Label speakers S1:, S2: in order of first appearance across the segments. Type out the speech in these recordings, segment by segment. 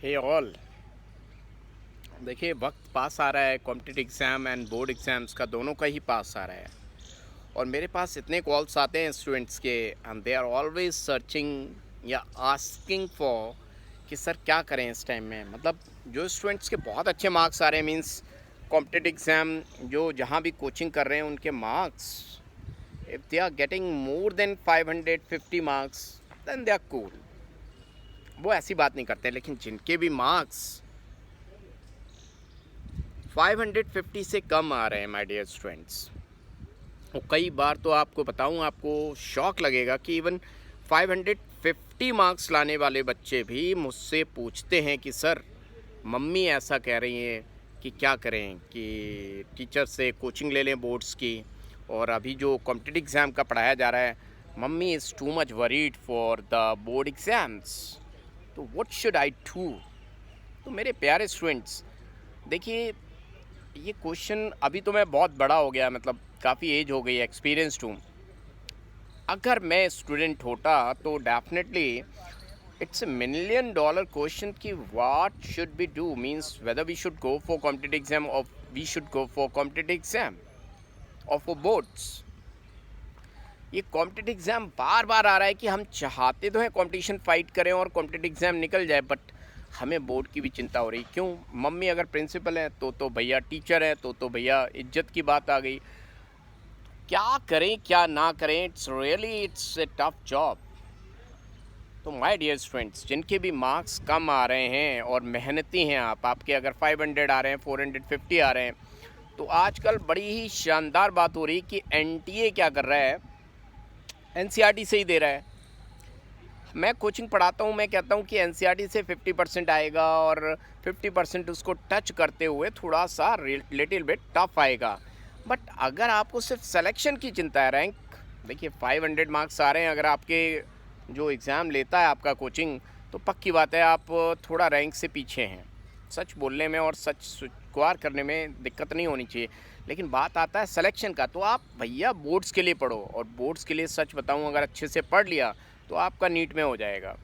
S1: हे all. देखिए, वक्त पास आ रहा है, competitive exam and board exams का दोनों का ही पास आ रहा है। और मेरे पास इतने कॉल्स आते हैं स्टूडेंट्स के, and they are always searching या आस्किंग फॉर कि सर क्या करें इस टाइम में। मतलब जो स्टूडेंट्स के बहुत अच्छे मार्क्स आ रहे हैं, मींस कॉम्पिटिटिव एग्ज़ाम जो जहाँ भी कोचिंग कर रहे हैं उनके marks, if they are getting more than 550 marks then they are cool. वो ऐसी बात नहीं करते, लेकिन जिनके भी मार्क्स 550 से कम आ रहे हैं माय डियर स्टूडेंट्स, और कई बार तो आपको बताऊं, आपको शॉक लगेगा कि इवन 550 मार्क्स लाने वाले बच्चे भी मुझसे पूछते हैं कि सर मम्मी ऐसा कह रही हैं कि क्या करें, कि टीचर से कोचिंग ले लें बोर्ड्स की, और अभी जो कॉम्पिटिटिव एग्ज़ाम का पढ़ाया जा रहा है, mummy is too much worried for the board exams, तो व्हाट शुड आई डू। तो मेरे प्यारे स्टूडेंट्स, देखिए, ये क्वेश्चन अभी तो मैं बहुत बड़ा हो गया, मतलब काफ़ी एज हो गई, एक्सपीरियंस्ड हूँ। अगर मैं स्टूडेंट होता तो definitely it's a million dollar question कि what should be do, means whether we should go for competitive exam और we should go for competitive exam और फॉर बोर्ड्स। ये कॉम्पिटिटिव एग्ज़ाम बार बार आ रहा है कि हम चाहते तो हैं कंपटीशन फाइट करें और कॉम्पिटिटिव एग्ज़ाम निकल जाए, बट हमें बोर्ड की भी चिंता हो रही। क्यों? मम्मी अगर प्रिंसिपल है तो भैया टीचर है, तो भैया इज्जत की बात आ गई। क्या करें क्या ना करें, इट्स ए टफ जॉब। तो माय डियर स्टूडेंट्स, जिनके भी मार्क्स कम आ रहे हैं और मेहनती हैं आपके अगर 500 आ रहे हैं, 450 आ रहे हैं, तो आजकल बड़ी ही शानदार बात हो रही कि एनटीए क्या कर रहा है, एनसीईआरटी से ही दे रहा है। मैं कोचिंग पढ़ाता हूँ, मैं कहता हूँ कि एनसीईआरटी से 50% आएगा और 50% उसको टच करते हुए थोड़ा सा लिटिल बिट टफ आएगा। बट अगर आपको सिर्फ सिलेक्शन की चिंता है, रैंक, देखिए 500 मार्क्स आ रहे हैं, अगर आपके जो एग्ज़ाम लेता है आपका कोचिंग, तो पक्की बात है आप थोड़ा रैंक से पीछे हैं। सच बोलने में और सच स्वीकार करने में दिक्कत नहीं होनी चाहिए, लेकिन बात आता है सिलेक्शन का, तो आप भैया बोर्ड्स के लिए पढ़ो। और बोर्ड्स के लिए सच बताऊं, अगर अच्छे से पढ़ लिया तो आपका नीट में हो जाएगा,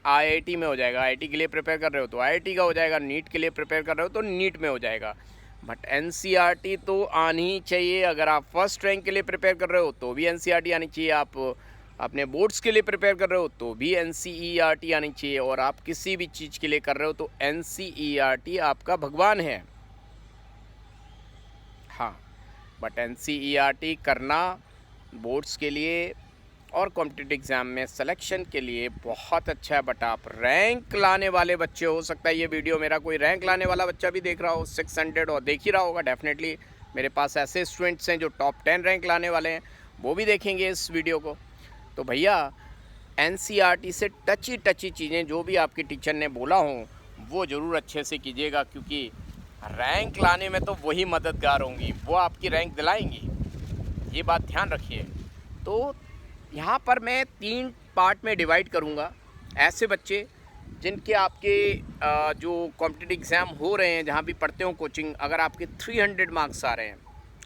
S1: आईआईटी में हो जाएगा, आईआईटी के लिए प्रिपेयर कर रहे हो तो आईआईटी का हो जाएगा, नीट के लिए प्रिपेयर कर रहे हो तो नीट में हो जाएगा। बट एनसीईआरटी तो आनी ही चाहिए। अगर आप फर्स्ट रैंक के लिए प्रिपेयर कर रहे हो तो भी एनसीईआरटी आनी चाहिए, आप अपने बोर्ड्स के लिए प्रिपेयर कर रहे हो तो भी एनसीईआरटी आनी चाहिए, और आप किसी भी चीज़ के लिए कर रहे हो तो एनसीईआरटी आपका भगवान है। हाँ, बट एनसीईआरटी करना बोर्ड्स के लिए और कॉम्पिटिटिव एग्ज़ाम में सिलेक्शन के लिए बहुत अच्छा है। बट आप रैंक लाने वाले बच्चे, हो सकता है ये वीडियो मेरा कोई रैंक लाने वाला बच्चा भी देख रहा हो, 600 और देख ही रहा होगा डेफिनेटली। मेरे पास ऐसे स्टूडेंट्स हैं जो टॉप 10 रैंक लाने वाले हैं, वो भी देखेंगे इस वीडियो को। तो भैया एनसीईआरटी से टची चीज़ें जो भी आपके टीचर ने बोला हो वो ज़रूर अच्छे से कीजिएगा, क्योंकि रैंक लाने में तो वही मददगार होंगी, वो आपकी रैंक दिलाएंगी, ये बात ध्यान रखिए। तो यहाँ पर मैं 3 पार्ट में डिवाइड करूँगा। ऐसे बच्चे जिनके आपके जो कॉम्पिटिटिव एग्ज़ाम हो रहे हैं, जहाँ भी पढ़ते हो कोचिंग, अगर आपके 300 मार्क्स आ रहे हैं,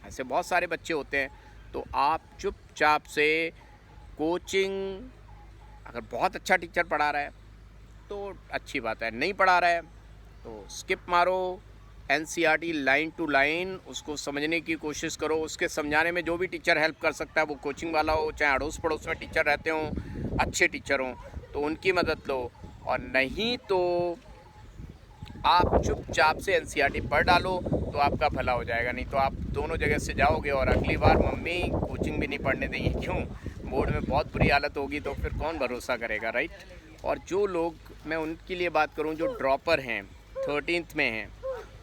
S1: ऐसे बहुत सारे बच्चे होते हैं, तो आप चुपचाप से कोचिंग, अगर बहुत अच्छा टीचर पढ़ा रहा है तो अच्छी बात है, नहीं पढ़ा रहा है तो स्किप मारो। एनसीईआरटी लाइन टू लाइन उसको समझने की कोशिश करो। उसके समझाने में जो भी टीचर हेल्प कर सकता है, वो कोचिंग वाला हो, चाहे अड़ोस पड़ोस में टीचर रहते हों, अच्छे टीचर हों, तो उनकी मदद लो। और नहीं तो आप चुपचाप से एनसीईआरटी पढ़ डालो तो आपका भला हो जाएगा। नहीं तो आप दोनों जगह से जाओगे और अगली बार मम्मी कोचिंग भी नहीं पढ़ने देंगी। क्यों? बोर्ड में बहुत बुरी हालत होगी, तो फिर कौन भरोसा करेगा, राइट। और जो लोग, मैं उनके लिए बात करूं जो ड्रॉपर हैं, 13th में हैं,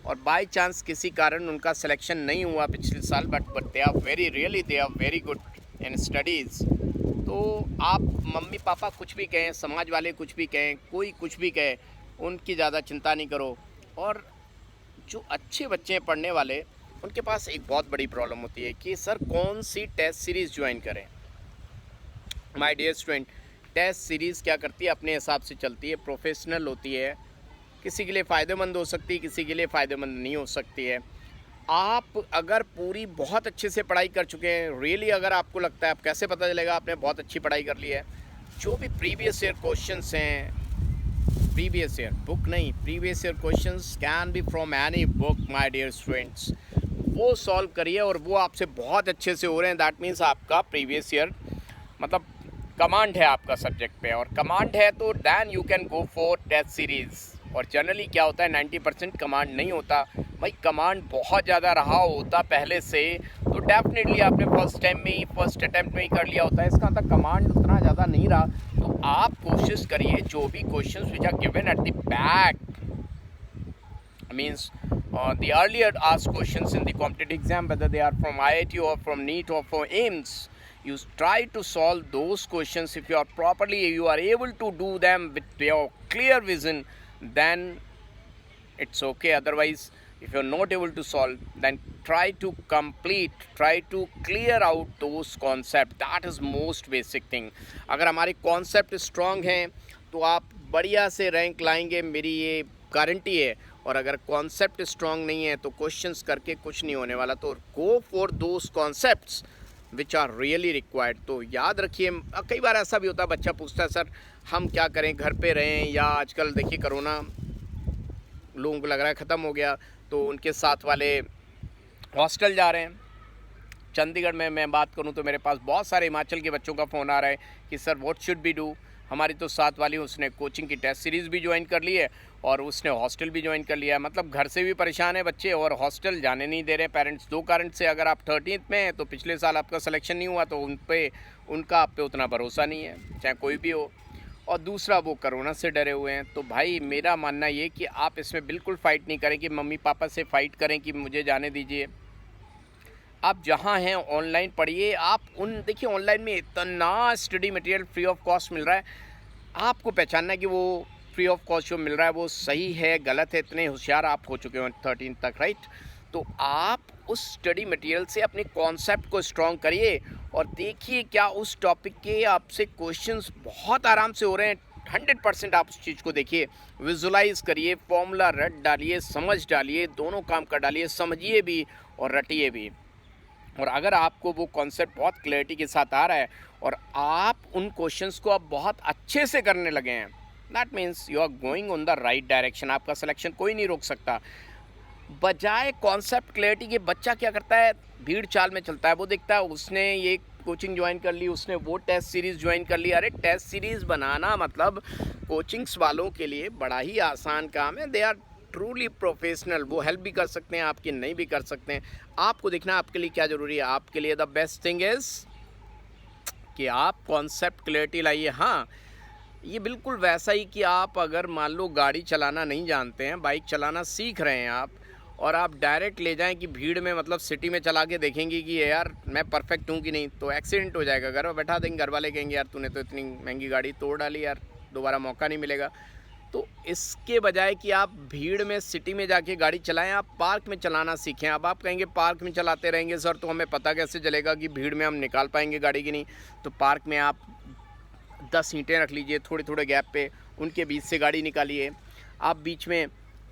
S1: और बाय चांस किसी कारण उनका सिलेक्शन नहीं हुआ पिछले साल, but they are very good in studies, तो आप मम्मी पापा कुछ भी कहें, समाज वाले कुछ भी कहें, कोई कुछ भी कहे, उनकी ज़्यादा चिंता नहीं करो। और जो अच्छे बच्चे हैं पढ़ने वाले, उनके पास एक बहुत बड़ी प्रॉब्लम होती है कि सर कौन सी टेस्ट सीरीज़ ज्वाइन करें। My dear student, test series क्या करती है, अपने हिसाब से चलती है, प्रोफेशनल होती है, किसी के लिए फ़ायदेमंद हो सकती है, किसी के लिए फ़ायदेमंद नहीं हो सकती है। आप अगर पूरी बहुत अच्छे से पढ़ाई कर चुके हैं, रियली अगर आपको लगता है, आप कैसे पता चलेगा आपने बहुत अच्छी पढ़ाई कर ली है, जो भी प्रीवियस ईयर क्वेश्चंस हैं प्रीवियस ईयर, बुक नहीं, previous year questions can be from any book my dear students. वो सॉल्व करिए और वो आपसे बहुत अच्छे से हो रहे हैं। दैट मीन्स आपका प्रीवियस ईयर मतलब कमांड है आपका सब्जेक्ट पे, और कमांड है तो then you can go for test series. और जनरली क्या होता है 90% कमांड नहीं होता भाई, कमांड बहुत ज़्यादा रहा होता पहले से तो डेफिनेटली आपने फर्स्ट अटैम्प्ट में ही कर लिया होता है। इसका मतलब कमांड उतना ज़्यादा नहीं रहा, तो आप कोशिश करिए जो भी questions which are given at the back means the earlier asked questions in the competitive exam, whether they are from IIT or from NEET or from AIIMS, you try to solve those questions. If you are able to do them with your clear vision, then it's okay. Otherwise, if you're not able to solve, then try to clear out those concepts. That is most basic thing. अगर हमारे concept strong हैं तो आप बढ़िया से rank लाएंगे, मेरी ये गारंटी है। और अगर कॉन्सेप्ट स्ट्रॉन्ग नहीं है तो क्वेश्चंस करके कुछ नहीं होने वाला। तो go for those concepts which are really required. तो याद रखिए, कई बार ऐसा भी होता है बच्चा पूछता है सर हम क्या करें, घर पे रहें या आजकल देखिए कोरोना लोगों को लग रहा है ख़त्म हो गया तो उनके साथ वाले हॉस्टल जा रहे हैं। चंडीगढ़ में मैं बात करूं तो मेरे पास बहुत सारे हिमाचल के बच्चों का फ़ोन आ रहा है कि sir what should be do. हमारी तो साथ वाली उसने कोचिंग की टेस्ट सीरीज़ भी ज्वाइन कर ली है और उसने हॉस्टल भी ज्वाइन कर लिया है। मतलब घर से भी परेशान है बच्चे और हॉस्टल जाने नहीं दे रहे पेरेंट्स। दो कारण से, अगर आप 13th में हैं तो पिछले साल आपका सिलेक्शन नहीं हुआ तो उनका आप पे उतना भरोसा नहीं है, चाहे कोई भी हो। और दूसरा वो कोरोना से डरे हुए हैं। तो भाई मेरा मानना ये कि आप इसमें बिल्कुल फ़ाइट नहीं करें कि मम्मी पापा से फ़ाइट करें कि मुझे जाने दीजिए। आप जहाँ हैं ऑनलाइन पढ़िए। आप देखिए ऑनलाइन में इतना study material free of cost मिल रहा है, आपको पहचानना है कि वो फ्री ऑफ कॉस्ट जो मिल रहा है वो सही है गलत है। इतने होशियार आप हो चुके हो 13 तक, राइट। तो आप उस स्टडी मटेरियल से अपने कॉन्सेप्ट को स्ट्रॉन्ग करिए और देखिए क्या उस टॉपिक के आपसे क्वेश्चंस बहुत आराम से हो रहे हैं। 100% आप उस चीज़ को देखिए, विजुलाइज करिए, फॉर्मूला रट डालिए, समझ डालिए, दोनों काम कर डालिए, समझिए भी और रटिए भी। और अगर आपको वो कॉन्सेप्ट बहुत क्लैरिटी के साथ आ रहा है और आप उन क्वेश्चंस को आप बहुत अच्छे से करने लगे हैं, that means you are going on the right direction. आपका सिलेक्शन कोई नहीं रोक सकता। बजाय कॉन्सेप्ट क्लैरिटी के बच्चा क्या करता है, भीड़ चाल में चलता है। वो देखता है उसने ये कोचिंग ज्वाइन कर ली, उसने वो टेस्ट सीरीज़ ज्वाइन कर ली। अरे टेस्ट सीरीज़ बनाना मतलब कोचिंग्स वालों के लिए बड़ा ही आसान काम है। They are truly professional. वो हेल्प भी कर सकते हैं आपकी, नहीं भी कर सकते हैं। आपको देखना आपके लिए क्या ज़रूरी है। आपके लिए द बेस्ट थिंग इज़ कि आप कॉन्सेप्ट क्लैरिटी लाइए। हाँ, ये बिल्कुल वैसा ही कि आप अगर मान लो गाड़ी चलाना नहीं जानते हैं, बाइक चलाना सीख रहे हैं आप, और आप डायरेक्ट ले जाएं कि भीड़ में मतलब सिटी में चला के देखेंगे कि यार मैं परफेक्ट हूँ कि नहीं, तो एक्सीडेंट हो जाएगा। घर में बैठा देंगे, घर वाले कहेंगे यार तूने तो इतनी महंगी गाड़ी तोड़ डाली यार, दोबारा मौका नहीं मिलेगा। तो इसके बजाय कि आप भीड़ में सिटी में जाके गाड़ी चलाएं, आप पार्क में चलाना सीखें। अब आप कहेंगे पार्क में चलाते रहेंगे सर तो हमें पता कैसे चलेगा कि भीड़ में हम निकाल पाएंगे गाड़ी की नहीं। तो पार्क में आप 10 ईंटें रख लीजिए थोड़े थोड़े गैप पे, उनके बीच से गाड़ी निकालिए। आप बीच में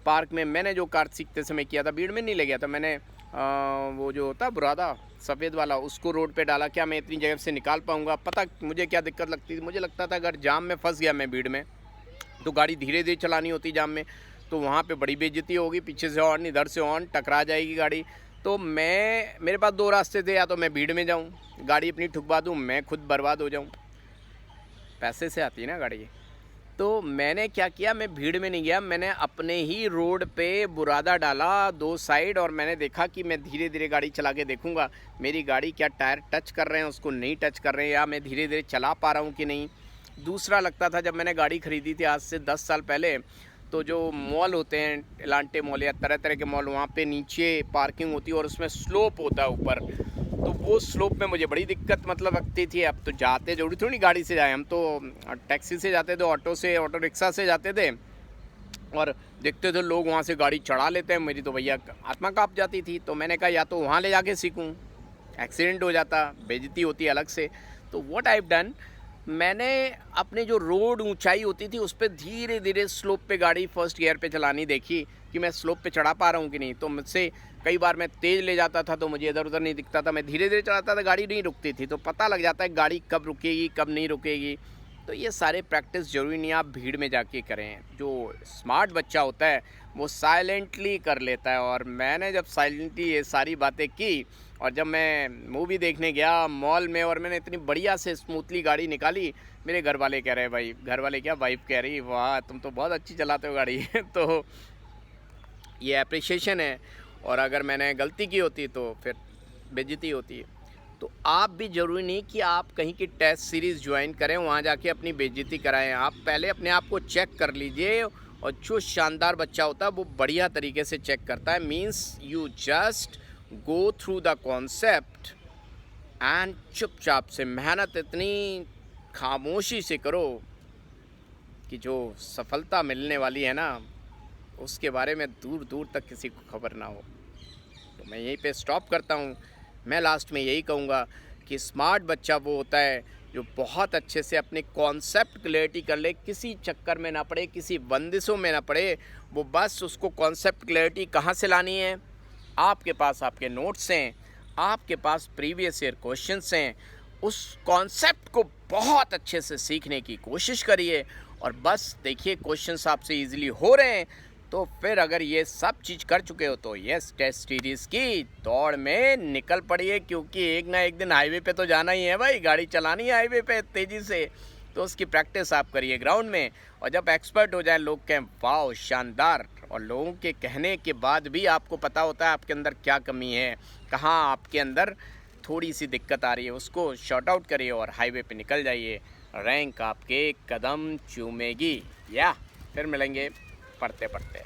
S1: पार्क में, मैंने जो कार सीखते समय किया था, भीड़ में नहीं ले गया था मैंने, वो जो होता बुरादा सफ़ेद वाला, उसको रोड पे डाला। क्या मैं इतनी जगह से निकाल पाऊँगा? पता मुझे क्या दिक्कत लगती थी, मुझे लगता था अगर जाम में फंस गया मैं भीड़ में तो गाड़ी धीरे धीरे चलानी होती जाम में, तो वहाँ पे बड़ी बेइज्जती होगी, पीछे से हॉर्न, इधर से हॉर्न, टकरा जाएगी गाड़ी। तो मेरे पास 2 रास्ते थे, या तो मैं भीड़ में जाऊँ, गाड़ी अपनी ठुकवा दूँ, मैं खुद बर्बाद हो जाऊँ। पैसे से आती है ना गाड़ी। तो मैंने क्या किया, मैं भीड़ में नहीं गया, मैंने अपने ही रोड पे बुरादा डाला 2 साइड, और मैंने देखा कि मैं धीरे धीरे गाड़ी चला के देखूँगा मेरी गाड़ी क्या टायर टच कर रहे हैं, उसको नहीं टच कर रहे हैं, या मैं धीरे धीरे चला पा रहा हूँ कि नहीं। दूसरा लगता था, जब मैंने गाड़ी ख़रीदी थी आज से 10 साल पहले, तो जो मॉल होते हैं, एलांटे मॉल या तरह तरह के मॉल, वहाँ पे नीचे पार्किंग होती है और उसमें स्लोप होता है ऊपर। तो वो स्लोप में मुझे बड़ी दिक्कत मतलब लगती थी। अब तो जाते जरूरी थोड़ी गाड़ी से जाए, हम तो टैक्सी से जाते थे, ऑटो रिक्शा से जाते थे, और देखते थे लोग वहाँ से गाड़ी चढ़ा लेते हैं। मेरी तो भैया आत्मा काँप जाती थी। तो मैंने कहा या तो वहाँ ले जाके सीखूँ, एक्सीडेंट हो जाता, बेइज्जती होती अलग से। तो व्हाट आई हैव डन, मैंने अपने जो रोड ऊंचाई होती थी उस पर धीरे धीरे स्लोप पे गाड़ी फर्स्ट गियर पे चलानी देखी कि मैं स्लोप पे चढ़ा पा रहा हूँ कि नहीं। तो मुझसे कई बार मैं तेज़ ले जाता था तो मुझे इधर उधर नहीं दिखता था, मैं धीरे धीरे चलाता था, गाड़ी नहीं रुकती थी। तो पता लग जाता है गाड़ी कब रुकेगी कब नहीं रुकेगी। तो ये सारे प्रैक्टिस ज़रूरी नहीं आप भीड़ में जाके करें। जो स्मार्ट बच्चा होता है वो साइलेंटली कर लेता है, और मैंने जब साइलेंटली ये सारी बातें की और जब मैं मूवी देखने गया मॉल में और मैंने इतनी बढ़िया से स्मूथली गाड़ी निकाली, मेरे घर वाले कह रहे भाई, घर वाले क्या, वाइफ कह रही वाह तुम तो बहुत अच्छी चलाते हो गाड़ी तो ये अप्रिशिएशन है। और अगर मैंने गलती की होती तो फिर बेइज्जती होती है। तो आप भी ज़रूरी नहीं कि आप कहीं की टेस्ट सीरीज़ ज्वाइन करें, वहाँ जाके अपनी बेइज्जती कराएं। आप पहले अपने आप को चेक कर लीजिए, और जो शानदार बच्चा होता है वो बढ़िया तरीके से चेक करता है। Means you just go through the concept and चुपचाप से मेहनत इतनी खामोशी से करो कि जो सफलता मिलने वाली है ना, उसके बारे में दूर दूर तक किसी को खबर ना हो। तो मैं यहीं पे स्टॉप करता हूँ। मैं लास्ट में यही कहूँगा कि स्मार्ट बच्चा वो होता है जो बहुत अच्छे से अपने कॉन्सेप्ट क्लैरिटी कर ले, किसी चक्कर में ना पड़े, किसी बंदिशों में ना पड़े। वो बस उसको कॉन्सेप्ट क्लैरिटी कहाँ से लानी है, आपके पास आपके नोट्स हैं, आपके पास प्रीवियस ईयर क्वेश्चंस हैं, उस कॉन्सेप्ट को बहुत अच्छे से सीखने की कोशिश करिए। और बस देखिए क्वेश्चंस आपसे इजीली हो रहे हैं, तो फिर अगर ये सब चीज़ कर चुके हो तो यस, टेस्ट सीरीज़ की दौड़ में निकल पड़िए, क्योंकि एक ना एक दिन हाईवे पे तो जाना ही है भाई, गाड़ी चलानी है हाईवे पे तेज़ी से। तो उसकी प्रैक्टिस आप करिए ग्राउंड में, और जब एक्सपर्ट हो जाए लोग कहें वाह शानदार, और लोगों के कहने के बाद भी आपको पता होता है आपके अंदर क्या कमी है, कहाँ आपके अंदर थोड़ी सी दिक्कत आ रही है, उसको शॉर्ट आउट करिए और हाईवे पे निकल जाइए। रैंक आपके कदम चूमेगी। या फिर मिलेंगे पढ़ते पढ़ते।